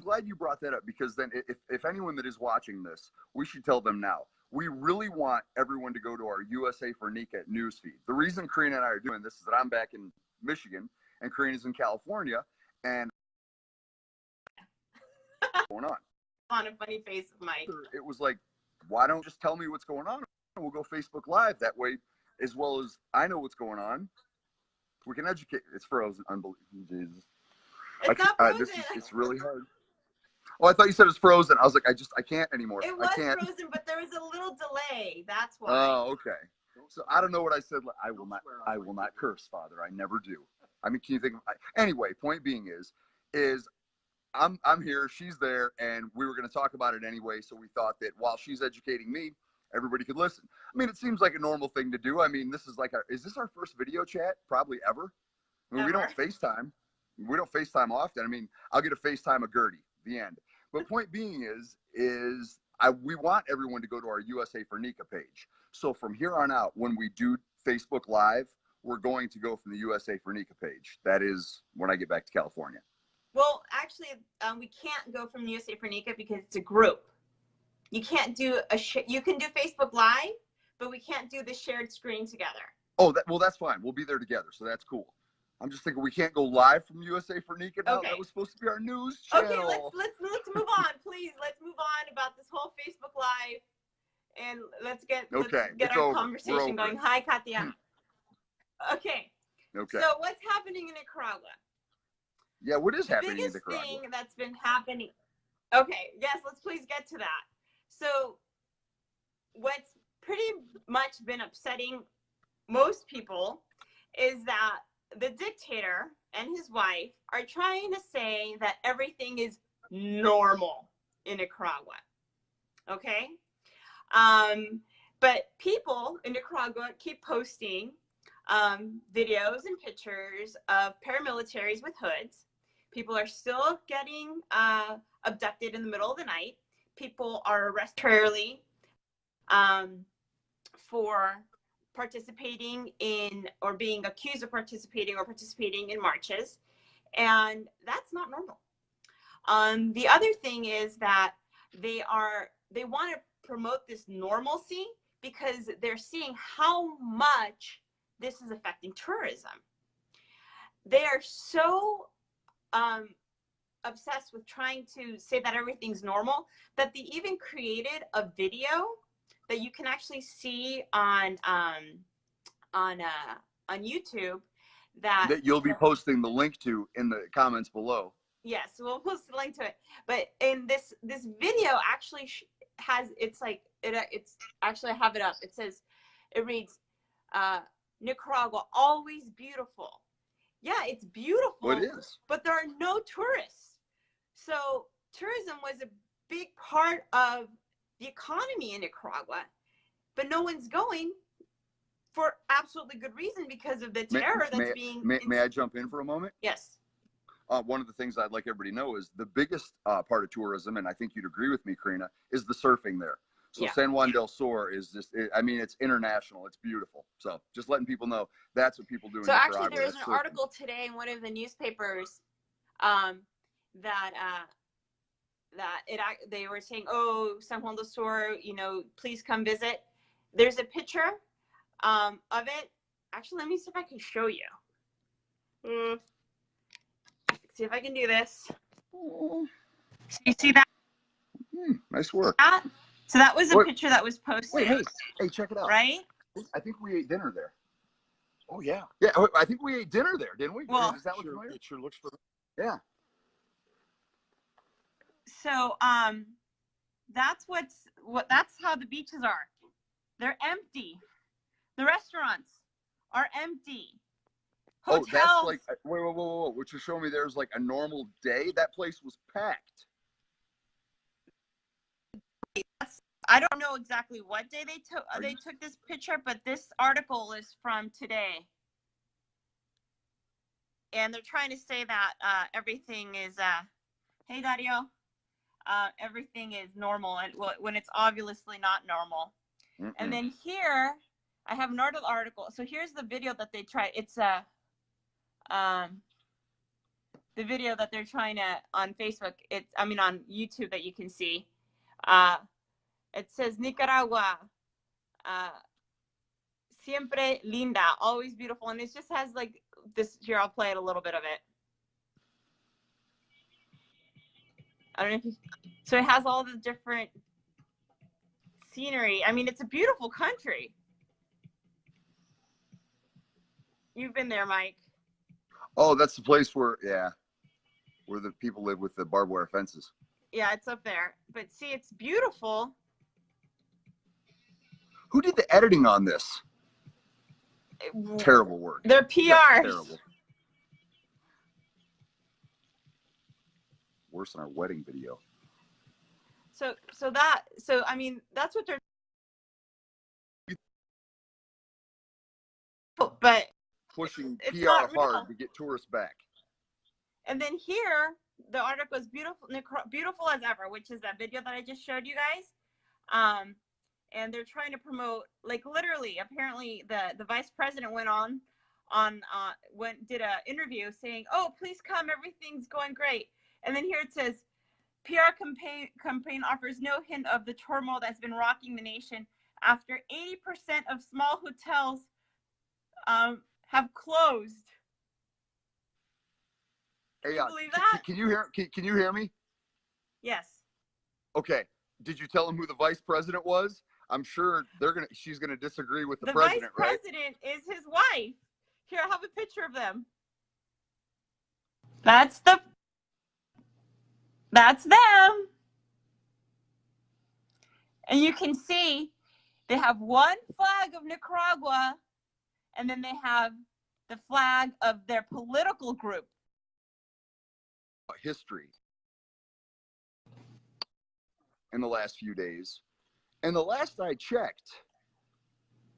glad you brought that up, because then if anyone that is watching this, we should tell them now. We really want everyone to go to our USA4Nica newsfeed. The reason Karina and I are doing this is that I'm back in Michigan and Karina's in California, and what's going on a funny face of Mike. It was like, why don't just tell me what's going on? We'll go Facebook Live that way, as well as I know what's going on. We can educate. It's frozen. Unbelievable. Jesus. It's not frozen. It's really hard. Oh, I thought you said it's frozen. I was like, I can't anymore. It was frozen, but there was a little delay. That's why. Oh, okay. So I don't know what I said. I will not curse, Father. I never do. I mean, can you think of, anyway, point being is I'm here, she's there, and we were going to talk about it anyway. So we thought that while she's educating me, everybody could listen. I mean, it seems like a normal thing to do. I mean, this is like is this our first video chat? Probably ever. I mean, we don't FaceTime. We don't FaceTime often. I mean, I'll get a FaceTime of Gertie, the end. But point being we want everyone to go to our USA4Nica page. So from here on out, when we do Facebook Live, we're going to go from the USA4Nica page. That is when I get back to California. Well, actually, we can't go from the USA4Nica because it's a group. You can't do you can do Facebook Live, but we can't do the shared screen together. Oh, well, that's fine. We'll be there together, so that's cool. I'm just thinking we can't go live from USA4Nica now. Okay. That was supposed to be our news channel. Okay, let's move on, please. Let's move on about this whole Facebook Live, and let's get our conversation going. Hi, Katya. Okay. Okay. So what's happening in Nicaragua? Yeah, what is happening in Nicaragua? The biggest thing that's been happening. Okay, yes, let's please get to that. So what's pretty much been upsetting most people is that the dictator and his wife are trying to say that everything is normal in Nicaragua. Okay? But people in Nicaragua keep posting videos and pictures of paramilitaries with hoods. People are still getting abducted in the middle of the night. People are arrested early for participating in or being accused of participating in marches. And that's not normal. The other thing is that they want to promote this normalcy because they're seeing how much this is affecting tourism. They are so obsessed with trying to say that everything's normal that they even created a video that you can actually see on YouTube that you'll be posting the link to in the comments below. Yes, we'll post the link to it. But in this video actually has it's actually I have it up. It reads Nicaragua always beautiful. Yeah, it's beautiful. Well, it is. But there are no tourists. So tourism was a big part of the economy in Nicaragua, but no one's going for absolutely good reason because of the terror May I jump in for a moment? Yes. One of the things I'd like everybody to know is the biggest part of tourism, and I think you'd agree with me, Karina, is the surfing there. So yeah. San Juan del Sur is just, I mean, it's international. It's beautiful. So just letting people know that's what people do in Nicaragua. So actually, there's an article today in one of the newspapers they were saying, oh, San Juan del Sur, please come visit. There's a picture of it. Actually, let me see if I can show you. See if I can do this. Oh. So you see that? Nice work. So that was a picture that was posted. Wait, hey, check it out. Right? I think we ate dinner there. Oh, yeah. Yeah, I think we ate dinner there, didn't we? Well, is that what it sure looks for? Yeah. So that's how the beaches are. They're empty. The restaurants are empty. Hotels. Oh, that's like wait, what you're showing me there's like a normal day. That place was packed. I don't know exactly what day they took this picture, but this article is from today. And they're trying to say that everything is hey Dario, everything is normal, and when it's obviously not normal. And then here I have another article. So here's the video that they tried. It's the video that they're trying to on Facebook. On YouTube that you can see. It says Nicaragua, siempre linda, always beautiful, and it just has like this. Here, I'll play it a little bit of it. I don't know if you, so it has all the different scenery. I mean, it's a beautiful country. You've been there, Mike. Oh, that's the place where the people live with the barbed wire fences. Yeah, it's up there. But see, it's beautiful. Who did the editing on this? Terrible work. They're PRs. Terrible. Worse than our wedding video. So I mean, that's what they're. But pushing it's PR hard to get tourists back. And then here, the article is beautiful as ever, which is that video that I just showed you guys. And they're trying to promote, like, literally, apparently the vice president did an interview saying, "Oh, please come, everything's going great." And then here it says, PR campaign offers no hint of the turmoil that's been rocking the nation after 80% of small hotels have closed. Hey, can you believe that? Can you hear me? Yes. Okay. Did you tell them who the vice president was? I'm sure she's gonna disagree with the president, right? The vice president is his wife. Here, I have a picture of them. That's them. And you can see they have one flag of Nicaragua, and then they have the flag of their political group. History in the last few days. And the last I checked,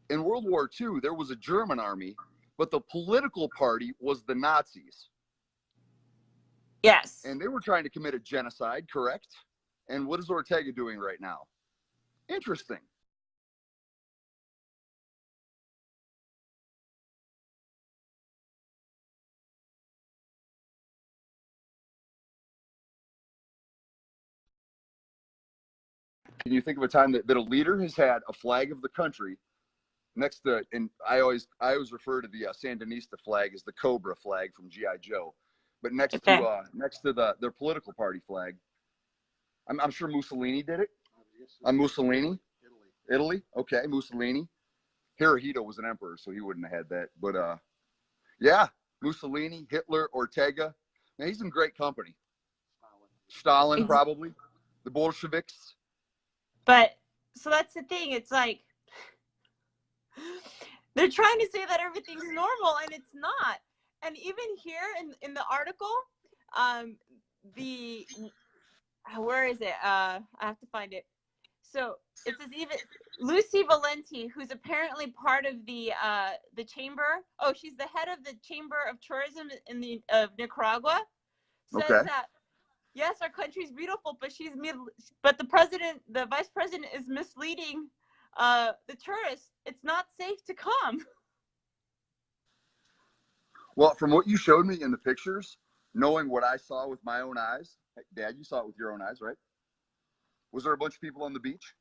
in World War II, there was a German army, but the political party was the Nazis. Yes. And they were trying to commit a genocide, correct? And what is Ortega doing right now? Interesting. Can you think of a time that a leader has had a flag of the country next to, and I always refer to the Sandinista flag as the Cobra flag from G.I. Joe, but next to their political party flag, I'm sure Mussolini did it. Mussolini, Italy. Okay, Mussolini. Hirohito was an emperor, so he wouldn't have had that. But yeah, Mussolini, Hitler, Ortega. Man, he's in great company. Stalin, probably. The Bolsheviks. But so that's the thing. It's like they're trying to say that everything's normal, and it's not. And even here in the article, where is it? I have to find it. So it says even Lucy Valenti, who's apparently part of the chamber. Oh, she's the head of the Chamber of Tourism of Nicaragua. Says that yes, our country's beautiful, but the vice president is misleading the tourists. It's not safe to come. Well, from what you showed me in the pictures, knowing what I saw with my own eyes, Dad, you saw it with your own eyes, right? Was there a bunch of people on the beach?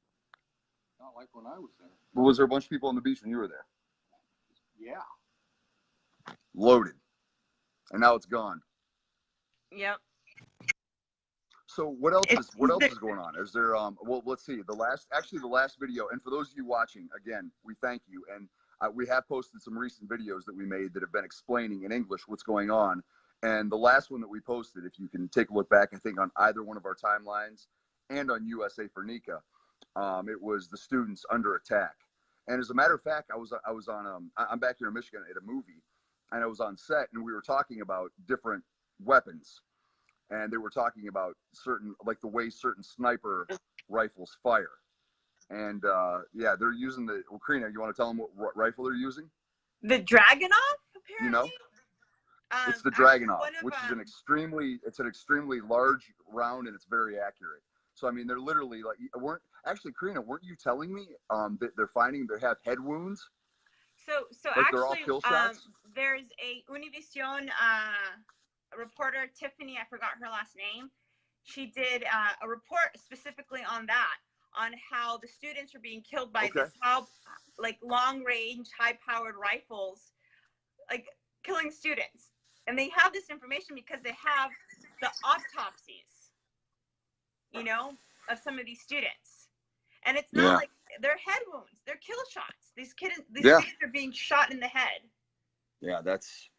Not like when I was there. But was there a bunch of people on the beach when you were there? Yeah. Loaded. And now it's gone. Yep. So what else is going on? Is there well, let's see. The last video, and for those of you watching, again, we thank you, and we have posted some recent videos that we made that have been explaining in English what's going on. And the last one that we posted, if you can take a look back, I think on either one of our timelines and on USA4Nica, it was the students under attack. And as a matter of fact, I was on I'm back here in Michigan at a movie, and I was on set, and we were talking about different weapons. And they were talking about the way certain sniper rifles fire. And yeah, they're using Karina, you want to tell them what rifle they're using? The Dragunov, apparently. You know? It's the Dragunov, which is an extremely large round, and it's very accurate. So, I mean, they're literally like, Karina, weren't you telling me that they have head wounds? So like actually, they're all kill shots? There's a Univision reporter Tiffany, I forgot her last name. She did a report specifically on that, on how the students are being killed by Okay. these like long range, high powered rifles, like killing students. And they have this information because they have the autopsies, you know, of some of these students. And it's not like they're head wounds, they're kill shots. These students are being shot in the head. Yeah, that's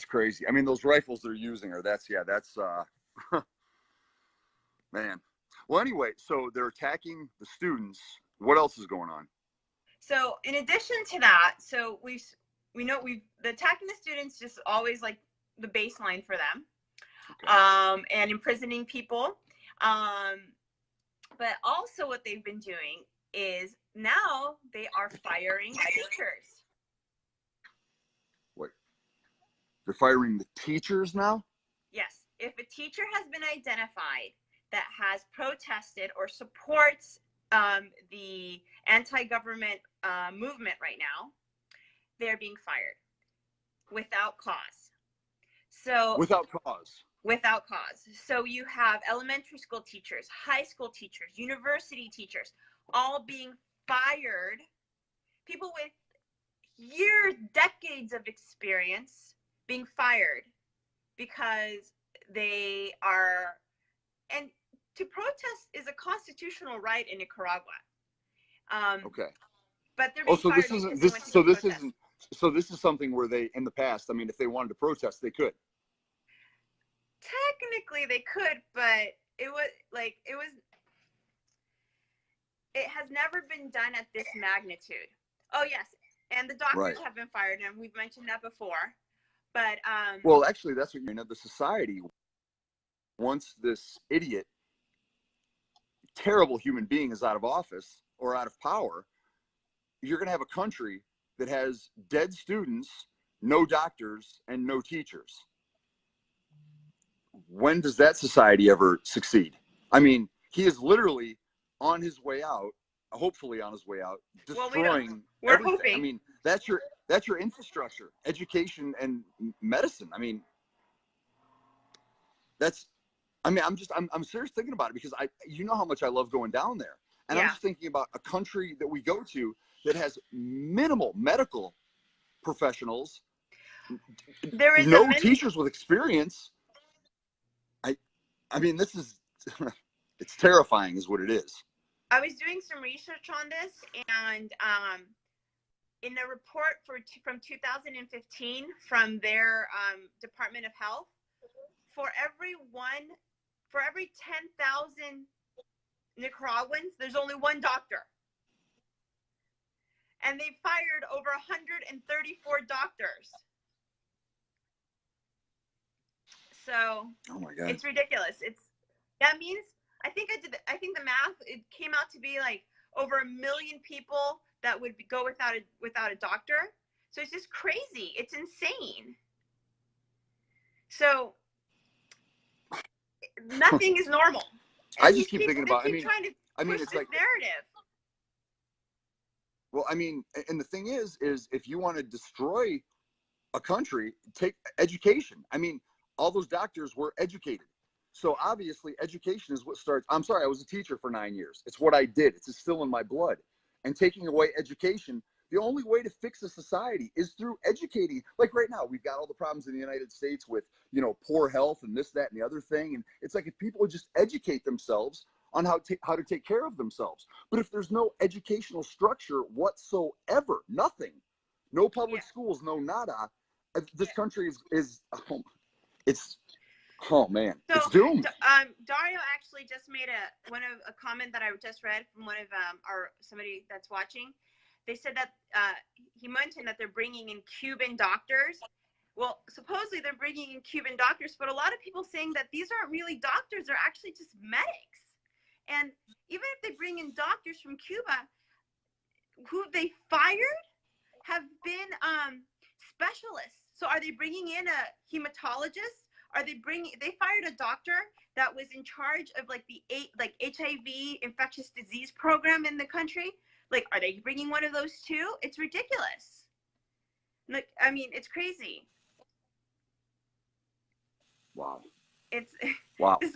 crazy. I mean, those rifles they're using are that's man. Well, anyway, so they're attacking the students. What else is going on? So in addition to that, so we know the attacking the students just always like the baseline for them. Okay. And imprisoning people. But also what they've been doing is now they are firing teachers. Wait, they're firing the teachers now? Yes. If a teacher has been identified that has protested or supports the anti-government movement right now, they're being fired without cause. So without cause. Without cause. So you have elementary school teachers, high school teachers, university teachers, all being fired. People with years, decades of experience being fired because they are, and to protest is a constitutional right in Nicaragua. Okay. But they're being fired because they went to protest. So this is something where they, in the past, I mean, if they wanted to protest, they could. Technically they could, but it has never been done at this magnitude. Oh yes, and the doctors have been fired, and we've mentioned that before. But well, actually, that's what the society, once this idiot, terrible human being is out of office or out of power, you're going to have a country that has dead students, no doctors, and no teachers. When does that society ever succeed? I mean, he is literally on his way out, hopefully on his way out, destroying everything. Hoping. I mean, that's your infrastructure, education and medicine. I mean, I'm serious thinking about it because you know how much I love going down there. And I'm just thinking about a country that we go to that has minimal medical professionals, there is no teachers with experience. I mean, this is, it's terrifying is what it is. I was doing some research on this, and in a report from 2015 from their Department of Health, for every 10,000 Nicaraguans, there's only one doctor. And they fired over 134 doctors. So oh my God, it's ridiculous. That means I think the math, it came out to be like over 1 million people that would go without a doctor. So it's just crazy. It's insane. So nothing is normal. And I just keep thinking about. Trying to push it's this like narrative. Well, I mean, and the thing is if you want to destroy a country, take education. I mean, all those doctors were educated. So obviously education is what starts. I'm sorry, I was a teacher for 9 years. It's what I did. It's still in my blood. And taking away education, the only way to fix a society is through educating. Like right now, we've got all the problems in the United States with, poor health and this, that, and the other thing. And it's like if people would just educate themselves on how to take care of themselves. But if there's no educational structure whatsoever, nothing, no public schools, no nada, this country is oh man, so, it's doomed. Dario actually just made a comment that I just read from one of somebody that's watching. They said that he mentioned that they're bringing in Cuban doctors. Well, supposedly they're bringing in Cuban doctors, but a lot of people saying that these aren't really doctors; they're actually just medics. And even if they bring in doctors from Cuba, who they fired have been specialists. So are they bringing in a hematologist? They fired a doctor that was in charge of the HIV infectious disease program in the country. Like, are they bringing one of those too? It's ridiculous. Like, I mean, it's crazy. Wow. It's Wow. this